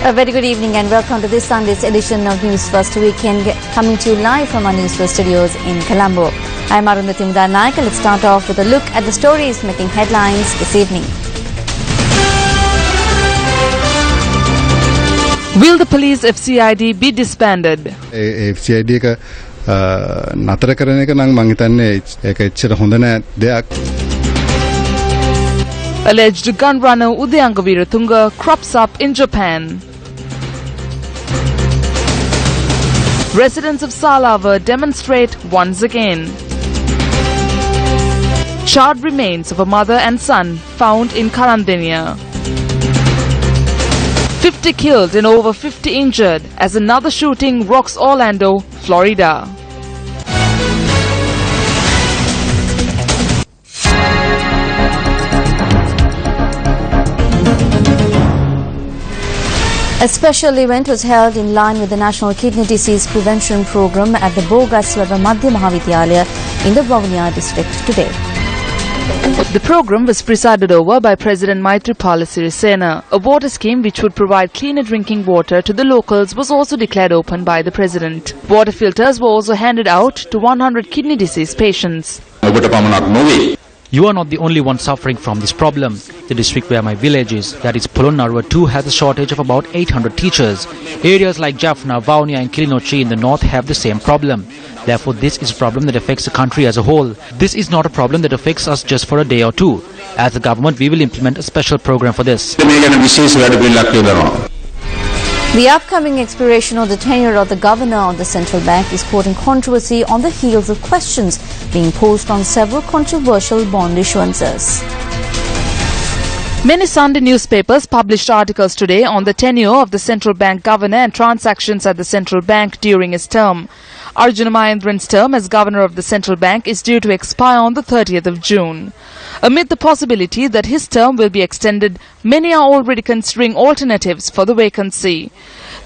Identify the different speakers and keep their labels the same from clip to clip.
Speaker 1: A very good evening and welcome to this Sunday's edition of Newsfirst Weekend, coming to you live from our Newsfirst studios in Colombo. I'm Arundhati Mudanayaka. Let's start off with a look at the stories making headlines this evening.
Speaker 2: Will the police FCID be disbanded?
Speaker 3: FCID එක නතර කරන එක නම් මම හිතන්නේ ඒක එච්චර හොඳ නෑ දෙයක්.
Speaker 2: Alleged gun runner Udayanga Weerathunga crops up in Japan. Residents of Salava demonstrate once again. Charred remains of a mother and son found in Karandenia. 50 killed and over 50 injured as another shooting rocks Orlando, Florida.
Speaker 1: A special event was held in line with the National Kidney Disease Prevention Program at the Bogaswara Madhya Mahavidyalaya in the Vavuniya district today.
Speaker 2: The program was presided over by President Maithripala Sirisena. A water scheme which would provide cleaner drinking water to the locals was also declared open by the President. Water filters were also handed out to 100 kidney disease patients.
Speaker 4: You are not the only one suffering from this problem. The district where my village is, that is Polonnarua too, has a shortage of about 800 teachers. Areas like Jaffna, Vavuniya and Kilinochchi in the north have the same problem. Therefore, this is a problem that affects the country as a whole. This is not a problem that affects us just for a day or two. As the government, we will implement a special program for this.
Speaker 1: The upcoming expiration of the tenure of the governor of the central bank is causing controversy on the heels of questions being posed on several controversial bond issuances.
Speaker 2: Many Sunday newspapers published articles today on the tenure of the central bank governor and transactions at the central bank during his term. Arjuna Mahendran's term as governor of the central bank is due to expire on the 30th of June. Amid the possibility that his term will be extended, many are already considering alternatives for the vacancy.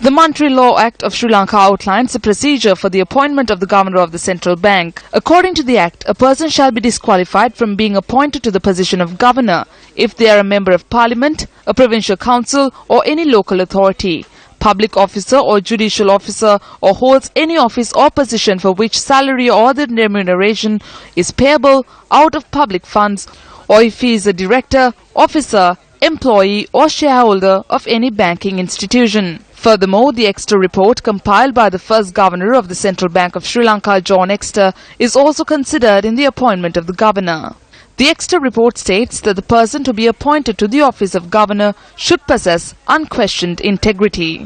Speaker 2: The Monetary Law Act of Sri Lanka outlines a procedure for the appointment of the governor of the central bank. According to the act, a person shall be disqualified from being appointed to the position of governor if they are a member of parliament, a provincial council or any local authority, public officer or judicial officer, or holds any office or position for which salary or other remuneration is payable out of public funds, or if he is a director, officer, employee or shareholder of any banking institution. Furthermore, the extra report compiled by the first governor of the Central Bank of Sri Lanka, John Exter, is also considered in the appointment of the governor. The extra report states that the person to be appointed to the office of governor should possess unquestioned integrity.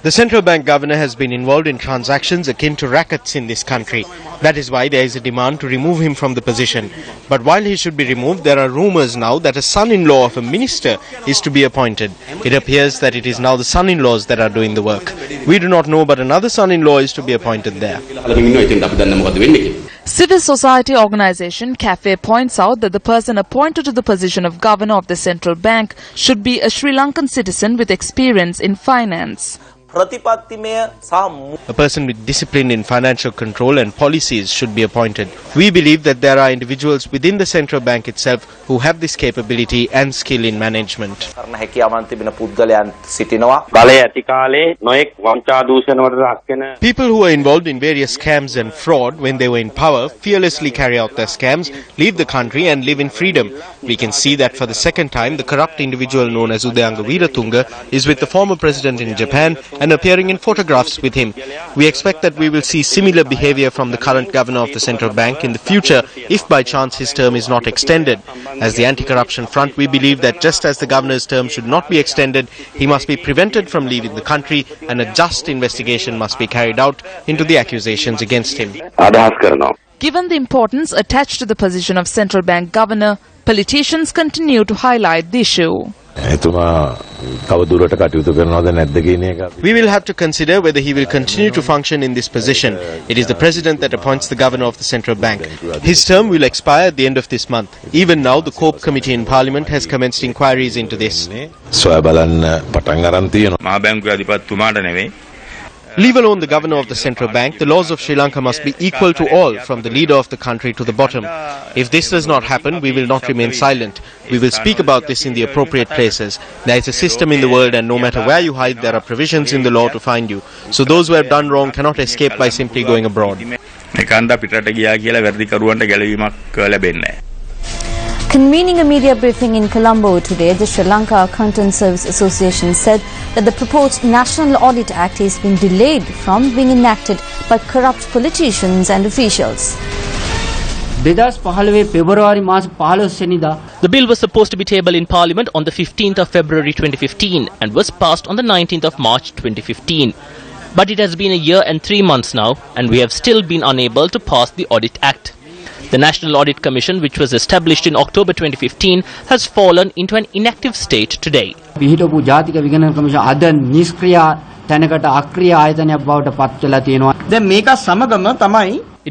Speaker 5: The central bank governor has been involved in transactions akin to rackets in this country. That is why there is a demand to remove him from the position. But while he should be removed, there are rumours now that a son-in-law of a minister is to be appointed. It appears that it is now the son-in-laws that are doing the work. We do not know, but another son-in-law is to be appointed there.
Speaker 2: Civil society organisation CAFE points out that the person appointed to the position of governor of the central bank should be a Sri Lankan citizen with experience in finance.
Speaker 5: A person with discipline in financial control and policies should be appointed. We believe that there are individuals within the central bank itself who have this capability and skill in management. People who are involved in various scams and fraud when they were in power fearlessly carry out their scams, leave the country and live in freedom. We can see that for the second time the corrupt individual known as Udayanga Weerathunga is with the former president in Japan and appearing in photographs with him. We expect that we will see similar behavior from the current governor of the central bank in the future if by chance his term is not extended. As the anti-corruption front, we believe that just as the governor's term should not be extended, he must be prevented from leaving the country and a just investigation must be carried out into the accusations against him.
Speaker 2: Given the importance attached to the position of central bank governor, politicians continue to highlight the issue.
Speaker 5: We will have to consider whether he will continue to function in this position. It is the president that appoints the governor of the central bank. His term will expire at the end of this month. Even now, the COPE committee in parliament has commenced inquiries into this. Leave alone the governor of the central bank, the laws of Sri Lanka must be equal to all, from the leader of the country to the bottom. If this does not happen, we will not remain silent. We will speak about this in the appropriate places. There is a system in the world, and no matter where you hide, there are provisions in the law to find you. So those who have done wrong cannot escape by simply going abroad.
Speaker 1: Convening a media briefing in Colombo today, the Sri Lanka Accountant Service Association said that the proposed National Audit Act is being delayed from being enacted by corrupt politicians and officials.
Speaker 6: The
Speaker 7: bill was supposed to be tabled in Parliament on the 15th of February 2015 and was passed on the 19th of March 2015. But it has been a year and 3 months now, and we have still been unable to pass the Audit Act. The National Audit Commission, which was established in October 2015, has fallen into an inactive state today. It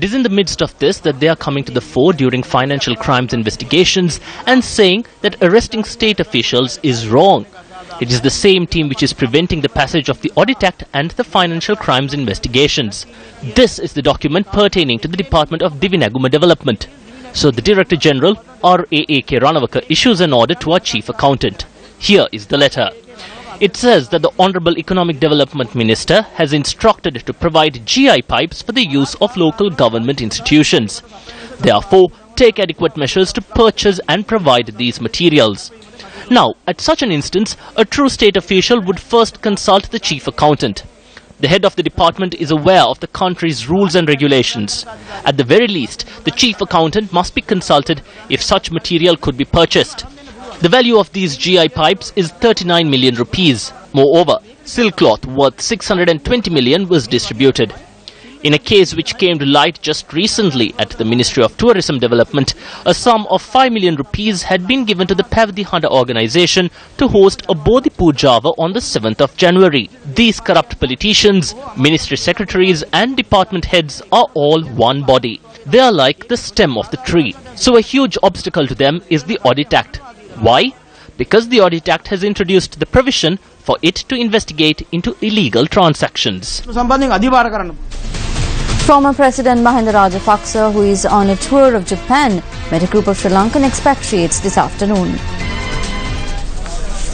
Speaker 7: is in the midst of this that they are coming to the fore during financial crimes investigations and saying that arresting state officials is wrong. It is the same team which is preventing the passage of the Audit Act and the financial crimes investigations. This is the document pertaining to the Department of Divinaguma Development. So the Director General, R.A.A.K. Ranawaka, issues an order to our Chief Accountant. Here is the letter. It says that the Honourable Economic Development Minister has instructed to provide GI pipes for the use of local government institutions. Therefore, take adequate measures to purchase and provide these materials. Now, at such an instance, a true state official would first consult the Chief Accountant. The head of the department is aware of the country's rules and regulations. At the very least, the Chief Accountant must be consulted if such material could be purchased. The value of these GI pipes is 39 million rupees. Moreover, silk cloth worth 620 million was distributed. In a case which came to light just recently at the Ministry of Tourism Development, a sum of 5 million rupees had been given to the Pavadi Hunter organization to host a Bodhi Pujava on the 7th of January. These corrupt politicians, ministry secretaries and department heads are all one body. They are like the stem of the tree. So a huge obstacle to them is the Audit Act. Why? Because the Audit Act has introduced the provision for it to investigate into illegal transactions.
Speaker 1: Former President Mahinda Rajapaksa, who is on a tour of Japan, met a group of Sri Lankan expatriates this afternoon.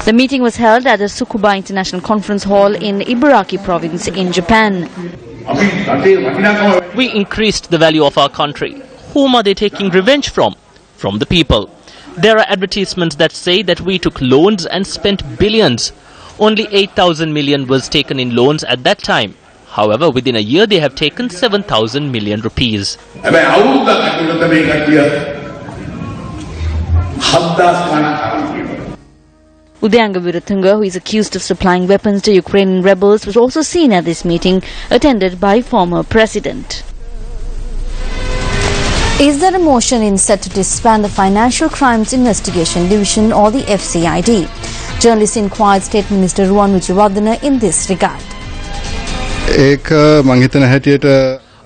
Speaker 1: The meeting was held at the Tsukuba International Conference Hall in Ibaraki province in Japan.
Speaker 7: We increased the value of our country. Whom are they taking revenge from? From the people. There are advertisements that say that we took loans and spent billions. Only 8,000 million was taken in loans at that time. However, within a year they have taken 7,000 million rupees.
Speaker 1: Udayanga Virathanga, who is accused of supplying weapons to Ukrainian rebels, was also seen at this meeting, attended by former president. Is there a motion in set to disband the Financial Crimes Investigation Division or the FCID? Journalists inquired State Minister Ruwan Wijewardena in this regard.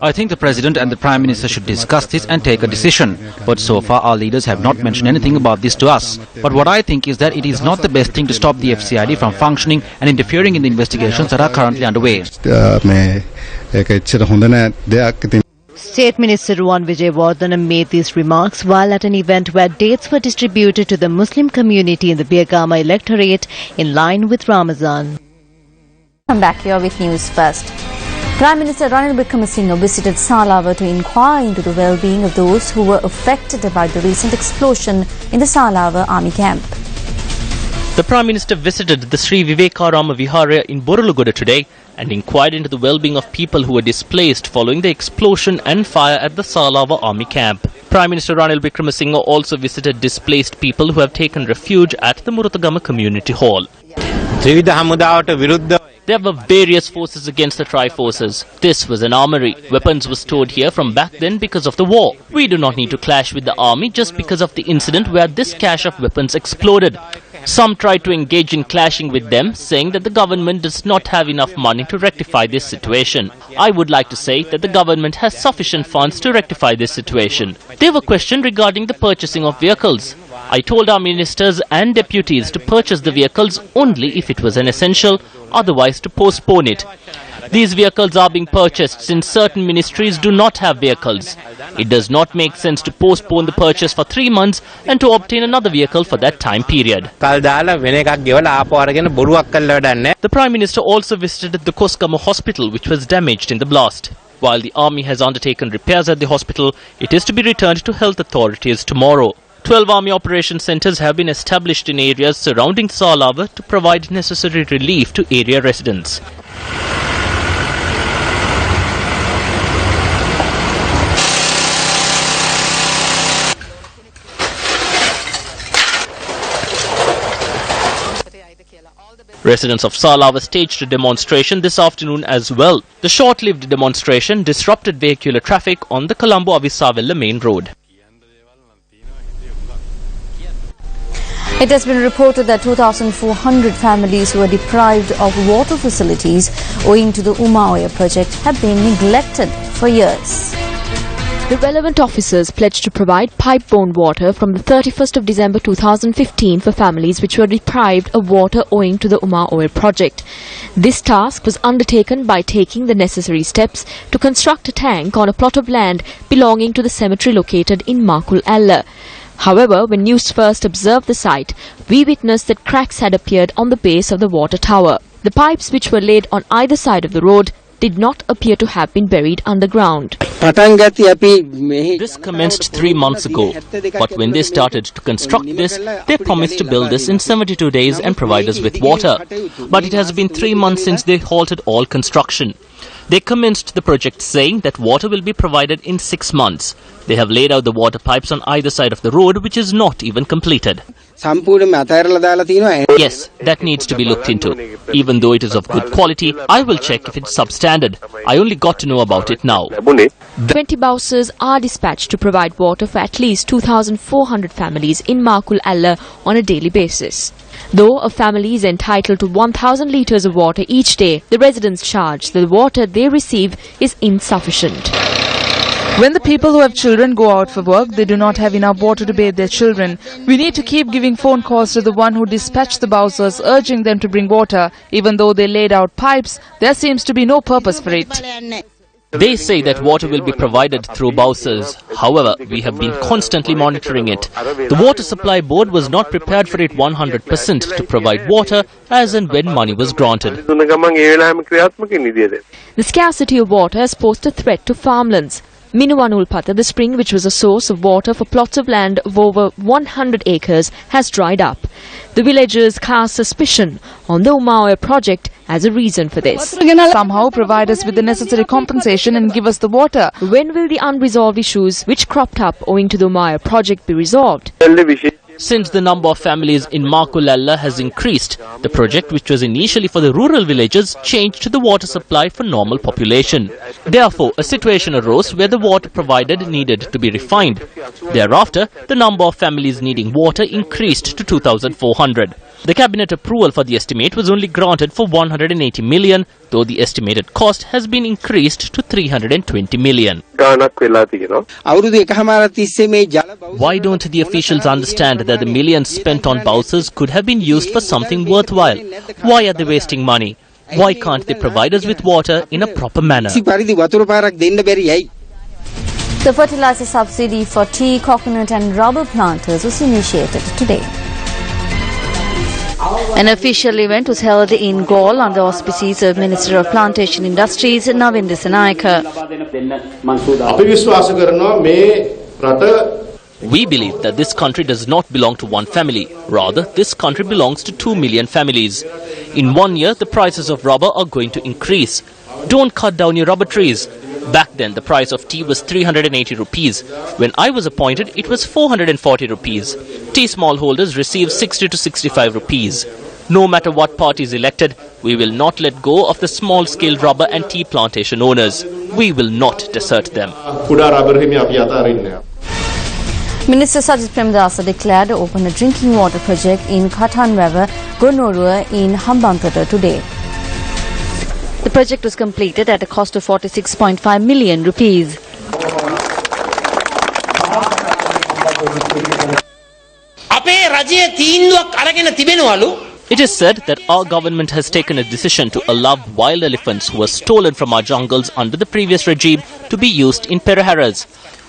Speaker 4: I think the President and the Prime Minister should discuss this and take a decision. But so far our leaders have not mentioned anything about this to us. But what I think is that it is not the best thing to stop the FCID from functioning and interfering in the investigations that are currently underway.
Speaker 8: State Minister Ruwan Wijewardena made these remarks while at an event where dates were distributed to the Muslim community in the Birgama electorate in line with Ramazan.
Speaker 1: Come back here with News First. Prime Minister Ranil Wickremesinghe visited Salava to inquire into the well-being of those who were affected by the recent explosion in the Salava army camp.
Speaker 7: The Prime Minister visited the Sri Vivekarama Vihara in Borulugoda today and inquired into the well-being of people who were displaced following the explosion and fire at the Salava army camp. Prime Minister Ranil Wickremesinghe also visited displaced people who have taken refuge at the Murutagama Community Hall. There were various forces against the Tri-Forces. This was an armory. Weapons were stored here from back then because of the war. We do not need to clash with the army just because of the incident where this cache of weapons exploded. Some tried to engage in clashing with them, saying that the government does not have enough money to rectify this situation. I would like to say that the government has sufficient funds to rectify this situation. They were questioned regarding the purchasing of vehicles. I told our ministers and deputies to purchase the vehicles only if it was an essential, otherwise to postpone it. These vehicles are being purchased since certain ministries do not have vehicles. It does not make sense to postpone the purchase for 3 months and to obtain another vehicle for that time period. The Prime Minister also visited the Koskamo hospital, which was damaged in the blast. While the army has undertaken repairs at the hospital, it is to be returned to health authorities tomorrow. 12 army operation centres have been established in areas surrounding Salava to provide necessary relief to area residents. Residents of Salava staged a demonstration this afternoon as well. The short-lived demonstration disrupted vehicular traffic on the Colombo-Avisavilla main road.
Speaker 1: It has been reported that 2,400 families who were deprived of water facilities owing to the Umaoya project have been neglected for years.
Speaker 6: The relevant officers pledged to provide pipe-borne water from the 31st of December 2015 for families which were deprived of water owing to the Umaoya project. This task was undertaken by taking the necessary steps to construct a tank on a plot of land belonging to the cemetery located in Makul Alla. However, when Newsfirst observed the site, we witnessed that cracks had appeared on the base of the water tower. The pipes which were laid on either side of the road did not appear to have been buried underground.
Speaker 7: This commenced 3 months ago, but when they started to construct this, they promised to build this in 72 days and provide us with water. But it has been 3 months since they halted all construction. They commenced the project saying that water will be provided in 6 months. They have laid out the water pipes on either side of the road, which is not even completed. Yes, that needs to be looked into. Even though it is of good quality, I will check if it's substandard. I only got to know about it now.
Speaker 6: 20 bouses are dispatched to provide water for at least 2,400 families in Makul Alla on a daily basis. Though a family is entitled to 1,000 litres of water each day, the residents charge that the water they receive is insufficient.
Speaker 2: When the people who have children go out for work, they do not have enough water to bathe their children. We need to keep giving phone calls to the one who dispatched the bouncers, urging them to bring water. Even though they laid out pipes, there seems to be no purpose for it.
Speaker 7: They say that water will be provided through bouncers. However, we have been constantly monitoring it. The Water Supply Board was not prepared for it 100% to provide water as and when money was granted.
Speaker 6: The scarcity of water has posed a threat to farmlands. Minuwanulpata, the spring which was a source of water for plots of land of over 100 acres, has dried up. The villagers cast suspicion on the Umaoya project as a reason for this.
Speaker 2: Somehow provide us with the necessary compensation and give us the water.
Speaker 6: When will the unresolved issues which cropped up owing to the Umaoya project be resolved?
Speaker 7: Since the number of families in Makul Alla has increased, the project, which was initially for the rural villages, changed to the water supply for normal population. Therefore, a situation arose where the water provided needed to be refined. Thereafter, the number of families needing water increased to 2,400. The cabinet approval for the estimate was only granted for 180 million, though the estimated cost has been increased to 320 million. Why don't the officials understand that the millions spent on bouncers could have been used for something worthwhile? Why are they wasting money? Why can't they provide us with water in a proper manner?
Speaker 1: The fertilizer subsidy for tea, coconut and rubber planters was initiated today. An official event was held in Galle under the auspices of Minister of Plantation Industries, Navin Dissanayake.
Speaker 7: We believe that this country does not belong to one family. Rather, this country belongs to 2 million families. In 1 year, the prices of rubber are going to increase. Don't cut down your rubber trees. Back then, the price of tea was 380 rupees. When I was appointed, it was 440 rupees. Tea smallholders receive 60 to 65 rupees. No matter what party is elected, we will not let go of the small-scale rubber and tea plantation owners. We will not desert them.
Speaker 1: Minister Sajid Premdasa declared to open a drinking water project in Khatan River, Gonorua in Hambantota today. The project was completed at a cost of 46.5 million rupees.
Speaker 7: It is said that our government has taken a decision to allow wild elephants who were stolen from our jungles under the previous regime to be used in peraharas.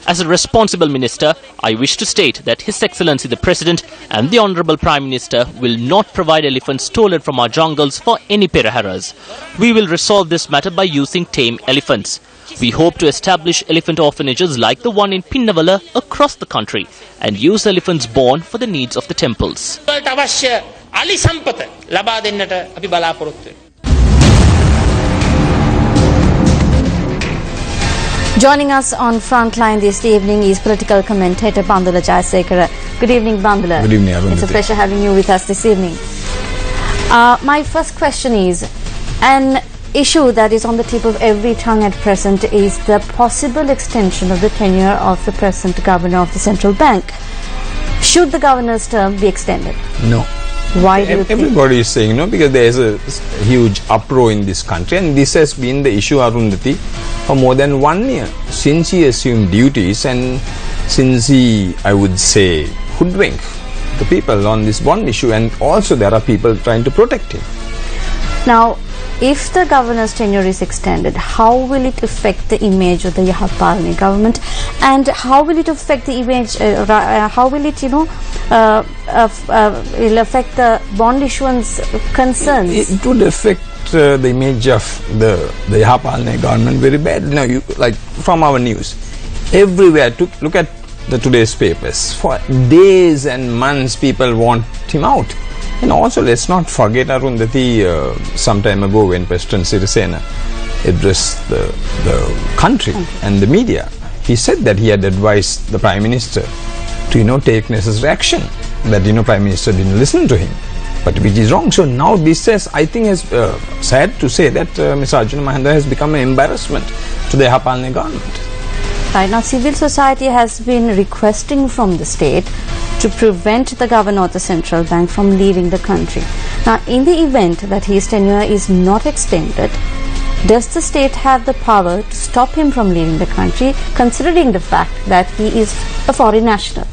Speaker 7: As a responsible minister, I wish to state that His Excellency the President and the Honourable Prime Minister will not provide elephants stolen from our jungles for any peraharas. We will resolve this matter by using tame elephants. We hope to establish elephant orphanages like the one in Pinnavala across the country and use elephants born for the needs of the temples.
Speaker 1: Joining us on Frontline this evening is political commentator Bandula Jayasekara. Good evening, Bandula.
Speaker 9: Good evening, Arundhati.
Speaker 1: It's a pleasure having you with us this evening. My first question is, an issue that is on the tip of every tongue at present is the possible extension of the tenure of the present governor of the central bank. Should the governor's term be extended?
Speaker 9: No.
Speaker 1: Why do you think?
Speaker 9: Everybody is saying no, because there is a huge uproar in this country, and this has been the issue, Arundhati, for more than 1 year since he assumed duties, and since he, I would say, hoodwinked the people on this bond issue, and also there are people trying to protect him.
Speaker 1: Now, if the governor's tenure is extended, how will it affect the image of the Yahapalani government, and how will it affect the image? How will it, will affect the bond issuance concerns?
Speaker 9: It would affect the image of the Yahapalani government very bad. Now, you like from our news, everywhere. Look at the today's papers. For days and months, people want him out. And also, let's not forget, Arundhati, some time ago when President Sirisena addressed the country and the media, he said that he had advised the Prime Minister to, take necessary action. That, Prime Minister didn't listen to him, but which is wrong. So now this is, I think, is sad to say that Mr. Arjuna Mahendra has become an embarrassment to the Yahapalani government.
Speaker 1: Right now, civil society has been requesting from the state to prevent the governor of the central bank from leaving the country. Now, in the event that his tenure is not extended, does the state have the power to stop him from leaving the country, considering the fact that he is a foreign national?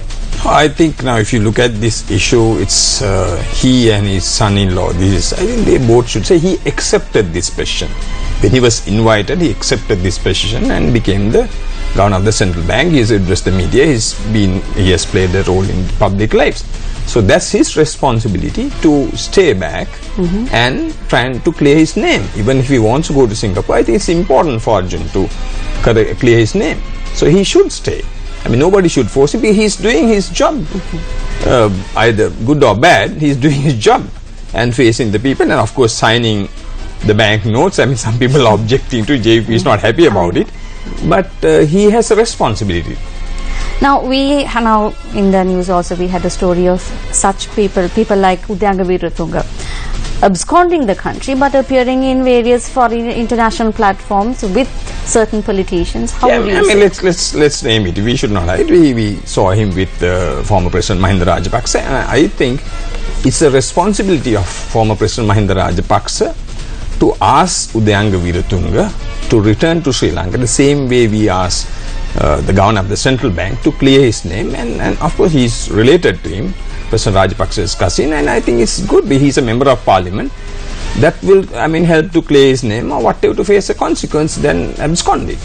Speaker 9: I think now if you look at this issue, it's he and his son-in-law. I think they both should say he accepted this position. When he was invited, he accepted this position and became the governor of the central bank. He has addressed the media. He has played a role in public lives. So that's his responsibility to stay back and trying to clear his name. Even if he wants to go to Singapore, I think it's important for Arjun to clear his name. So he should stay. I mean, nobody should force him. He's doing his job, either good or bad. He's doing his job and facing the people, and of course signing the bank notes. I mean, some people are objecting to it. JP is not happy about it, but he has a responsibility.
Speaker 1: Now, in the news also we had a story of such people like Udyanga Veeratunga absconding the country but appearing in various foreign international platforms with certain politicians. How would you say?
Speaker 9: Let's name it. We should not hide. We saw him with former President Mahinda Rajapaksa, and I think it's a responsibility of former President Mahinda Rajapaksa to ask Udyanga Veeratunga to return to Sri Lanka the same way we asked the governor of the central bank to clear his name, and of course he's related to him, President Rajapaksa's cousin, and I think it's good. He's a member of parliament. That will, help to clear his name or whatever to face a consequence than absconding.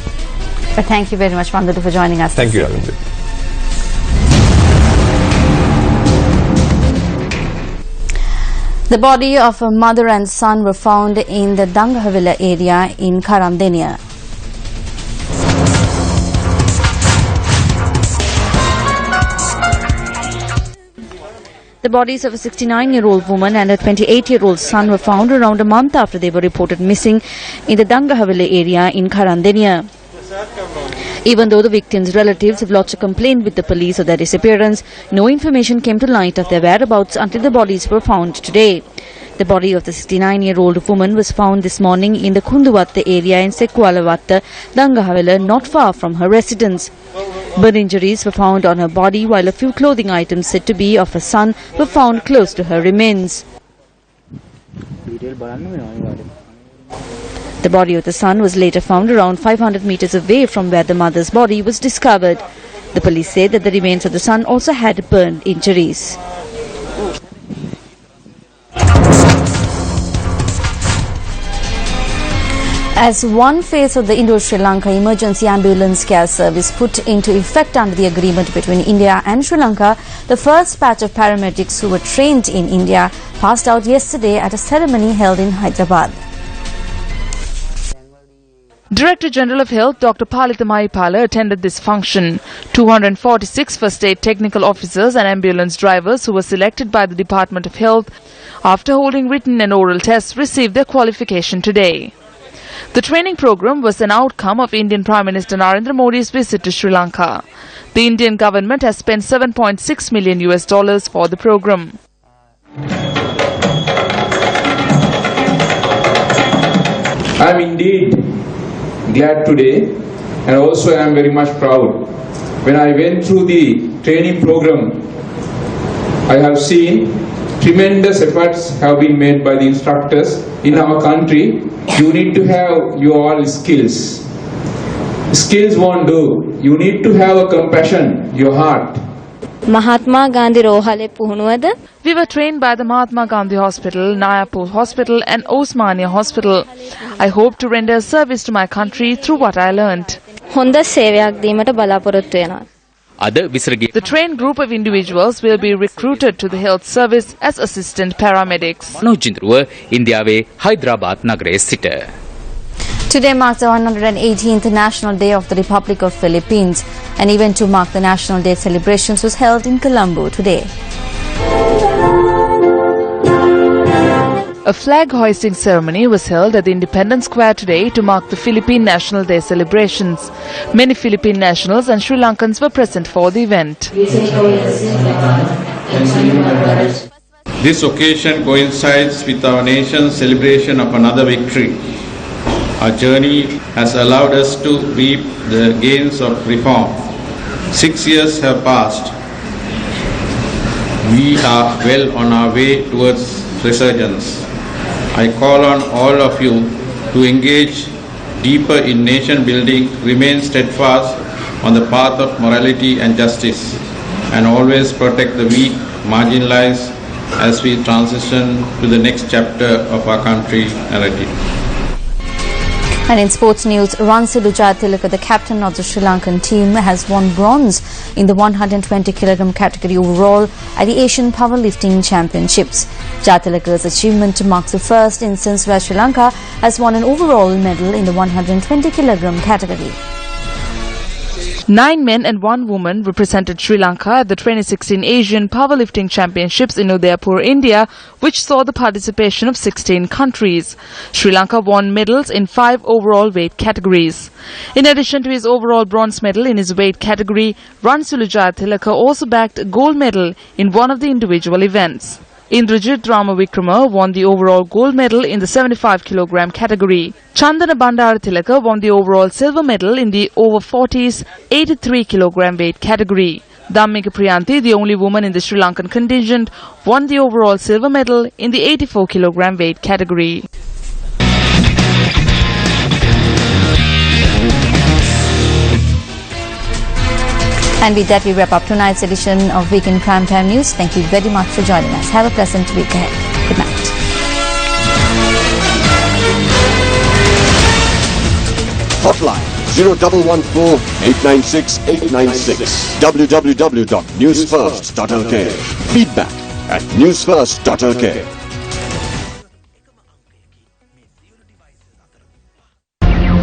Speaker 1: But thank you very much, Bandula, for joining us.
Speaker 9: Thank you, Arvind.
Speaker 1: The body of a mother and son were found in the Dangahavila area in Karandenia. The bodies of a 69-year-old woman and a 28-year-old son were found around a month after they were reported missing in the Dangahavila area in Karandenia. Even though the victims' relatives have lodged a complaint with the police of their disappearance, no information came to light of their whereabouts until the bodies were found today. The body of the 69-year-old woman was found this morning in the Kunduvatta area in Sekualavatta, Dangahavila, not far from her residence. Burn injuries were found on her body, while a few clothing items said to be of her son were found close to her remains. The body of the son was later found around 500 meters away from where the mother's body was discovered. The police said that the remains of the son also had burn injuries. As one phase of the Indo-Sri Lanka emergency ambulance care service put into effect under the agreement between India and Sri Lanka, the first batch of paramedics who were trained in India passed out yesterday at a ceremony held in Hyderabad.
Speaker 2: Director General of Health Dr. Palitha Mahipala attended this function. 246 first aid technical officers and ambulance drivers who were selected by the Department of Health after holding written and oral tests received their qualification today. The training program was an outcome of Indian Prime Minister Narendra Modi's visit to Sri Lanka. The Indian government has spent $7.6 million for the program.
Speaker 10: I am indeed glad today, and also I am very much proud. When I went through the training program, I have seen tremendous efforts have been made by the instructors. In our country, you need to have your all skills. Skills won't do. You need to have a compassion, your heart.
Speaker 11: Mahatma Gandhi Rohale Puhunuwada.
Speaker 2: We were trained by the Mahatma Gandhi Hospital, Nayapur Hospital and Osmania Hospital. I hope to render service to my country through what I learnt.
Speaker 11: Honda sevayak deemata balaporottu wenawa.
Speaker 2: The trained group of individuals will be recruited to the health service as assistant paramedics.
Speaker 1: Today marks the 118th National Day of the Republic of Philippines. An event to mark the National Day celebrations was held in Colombo today.
Speaker 2: A flag hoisting ceremony was held at the Independence Square today to mark the Philippine National Day celebrations. Many Philippine nationals and Sri Lankans were present for the event.
Speaker 12: This occasion coincides with our nation's celebration of another victory. Our journey has allowed us to reap the gains of reform. 6 years have passed. We are well on our way towards resurgence. I call on all of you to engage deeper in nation building, remain steadfast on the path of morality and justice, and always protect the weak, marginalized as we transition to the next chapter of our country narrative.
Speaker 1: And in sports news, Ransilu Jayatillaka, the captain of the Sri Lankan team, has won bronze in the 120 kg category overall at the Asian Powerlifting Championships. Jayatillaka's achievement marks the first instance where Sri Lanka has won an overall medal in the 120 kg category.
Speaker 2: 9 men and 1 woman represented Sri Lanka at the 2016 Asian Powerlifting Championships in Udaipur, India, which saw the participation of 16 countries. Sri Lanka won medals in 5 overall weight categories. In addition to his overall bronze medal in his weight category, Ransilu Jayatillaka also bagged a gold medal in one of the individual events. Indrajit Ramavikrama won the overall gold medal in the 75 kg category. Chandana Bandaratilaka won the overall silver medal in the over 40s 83 kg weight category. Dhammika Priyanti, the only woman in the Sri Lankan contingent, won the overall silver medal in the 84 kg weight category.
Speaker 1: And with that, we wrap up tonight's edition of Weekend Primetime News. Thank you very much for joining us. Have a pleasant week ahead. Good night.
Speaker 13: Hotline 0114 896 896. www.newsfirst.lk. Feedback at newsfirst.lk.